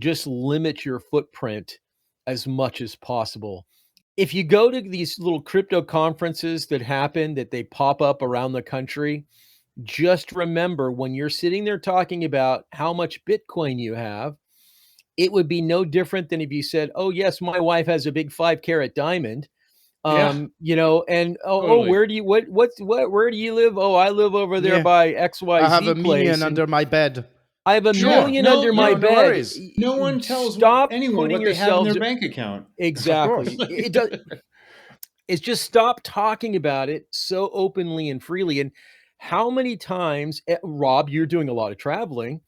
just limit your footprint as much as possible. If you go to these little crypto conferences that happen, that they pop up around the country, just remember when you're sitting there talking about how much Bitcoin you have, it would be no different than if you said, "Oh yes, my wife has a big 5 carat diamond." Yeah, And totally. where do you where do you live? Oh, I live over there Yeah. by I have XYZ a million place, and under my bed. I have a Yeah, million no, under my No bed. worries. no one tells Stop anyone putting what they have in yourselves their bank account. Of course. exactly. It does. It's just stop talking about it so openly and freely. And how many times, Rob, you're doing a lot of traveling,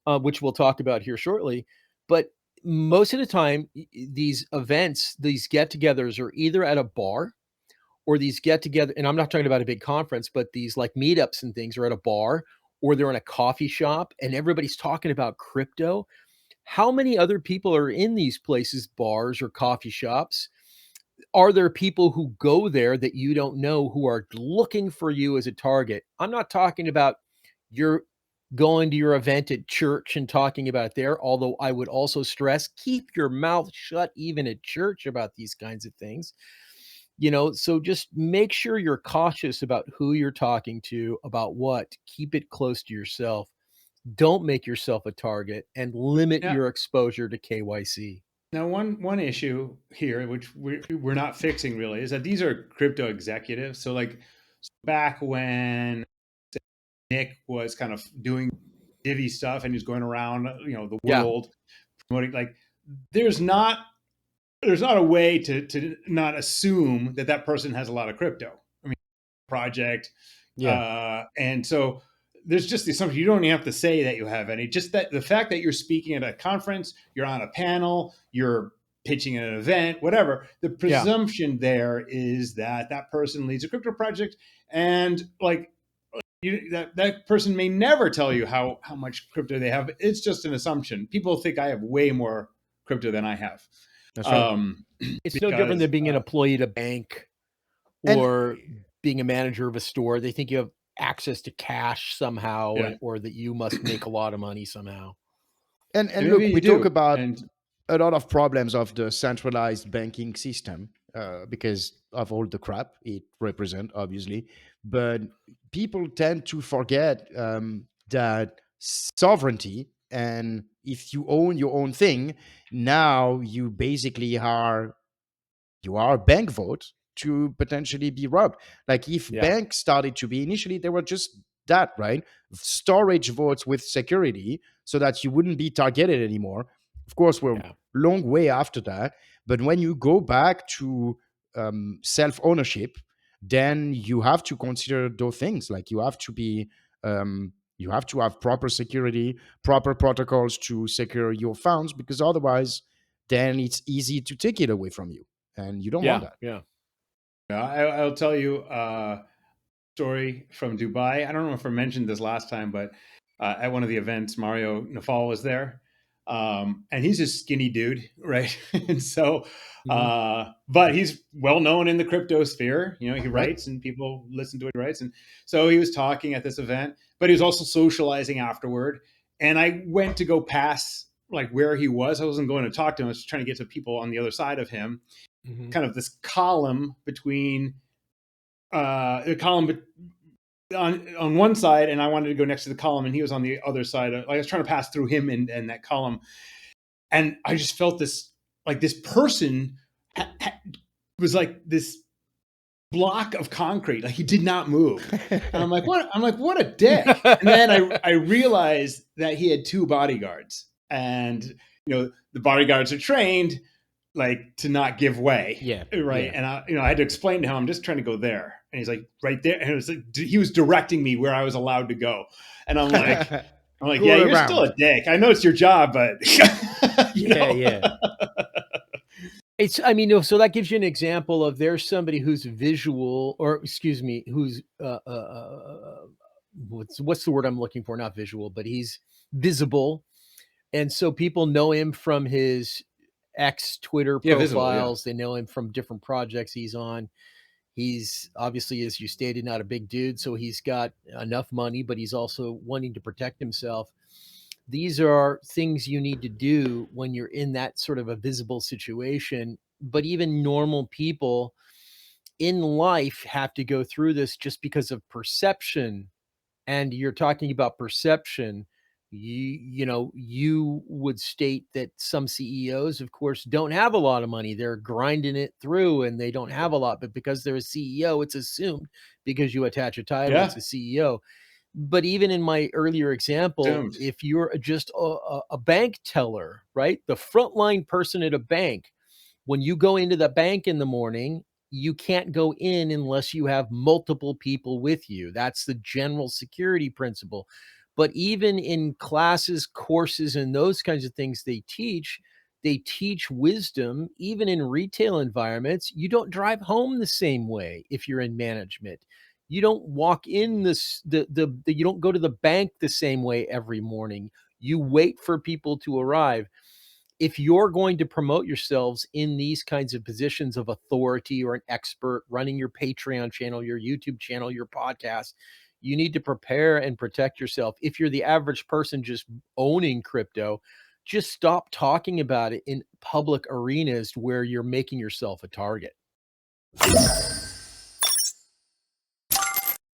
which we'll talk about here shortly. But most of the time, these events, these get-togethers, are either at a bar, or these get-together, and I'm not talking about a big conference, but these like meetups and things are at a bar, or they're in a coffee shop, and everybody's talking about crypto. How many other people are in these places, bars or coffee shops? Are there people who go there that you don't know, who are looking for you as a target? I'm not talking about you're going to your event at church and talking about it there, although I would also stress, keep your mouth shut even at church about these kinds of things. So just make sure you're cautious about who you're talking to, about what. Keep it close to yourself. Don't make yourself a target, and limit Yeah. your exposure to KYC. Now, one issue here, which we're not fixing really, is that these are crypto executives. So, like back when Nick was kind of doing Divi stuff and he's going around, the Yeah. world promoting, like there's not a way to not assume that person has a lot of crypto. I mean, project, Yeah. and so there's just the assumption you don't even have to say that you have any. Just that the fact that you're speaking at a conference, you're on a panel, you're pitching at an event, whatever. The presumption there is that person leads a crypto project, and like that person may never tell you how much crypto they have. It's just an assumption. People think I have way more crypto than I have. That's right. It's no different than being an employee at a bank, And or being a manager of a store. They think you have access to cash somehow, Yeah. or that you must make a lot of money somehow. and Maybe look, you we do. talk about And a lot of problems of the centralized banking system because of all the crap it represents, obviously. But people tend to forget that sovereignty, and if you own your own thing, now you basically are a bank vote to potentially be robbed. Like if Yeah. banks started to be initially, they were just that, right? Storage votes with security so that you wouldn't be targeted anymore. Of course, we're Yeah. long way after that. But when you go back to self ownership, then you have to consider those things. Like you have to have proper security, proper protocols to secure your funds, because otherwise, then it's easy to take it away from you, and you don't want Yeah. that. Yeah. I'll tell you a story from Dubai. I don't know if I mentioned this last time, but at one of the events, Mario Nafal was there. And he's a skinny dude, right? And so, but he's well known in the crypto sphere. He Right. writes and people listen to what he writes. And so he was talking at this event, but he was also socializing afterward. And I went to go past like where he was. I wasn't going to talk to him. I was trying to get to people on the other side of him. Kind of this column between the column on one side, and I wanted to go next to the column, and he was on the other side. I was trying to pass through him and that column, and I just felt this person was like this block of concrete, like he did not move. And I'm like, what a dick. And then I realized that he had 2 bodyguards, and the bodyguards are trained like to not give way. Yeah. Right. Yeah. And I had to explain to him, I'm just trying to go there. And he's like, right there. And it was like, he was directing me where I was allowed to go. And I'm like, Go yeah, you're around. still a dick. I know it's your job, but Yeah. So that gives you an example of there's somebody who's visual, or excuse me, who's what's the word I'm looking for? Not visual, but he's visible. And so people know him from his ex Twitter Yeah, visible, yeah. profiles. They know him from different projects he's on. He's obviously, as you stated, not a big dude, so he's got enough money, but he's also wanting to protect himself. These are things you need to do when you're in that sort of a visible situation. But even normal people in life have to go through this just because of perception. And you're talking about perception. You would state that some CEOs, of course, don't have a lot of money. They're grinding it through and they don't have a lot, but because they're a CEO, it's assumed because you attach a title, it's Yeah. a CEO. But even in my earlier example, Doomed. if you're just a bank teller, right? The frontline person at a bank, when you go into the bank in the morning, you can't go in unless you have multiple people with you. That's the general security principle. But even in classes, courses, and those kinds of things they teach wisdom. Even in retail environments, you don't drive home the same way if you're in management. You don't walk in this the you don't go to the bank the same way every morning. You wait for people to arrive. If you're going to promote yourselves in these kinds of positions of authority or an expert running your Patreon channel, your YouTube channel, your podcast, you need to prepare and protect yourself. If you're the average person just owning crypto, just stop talking about it in public arenas where you're making yourself a target.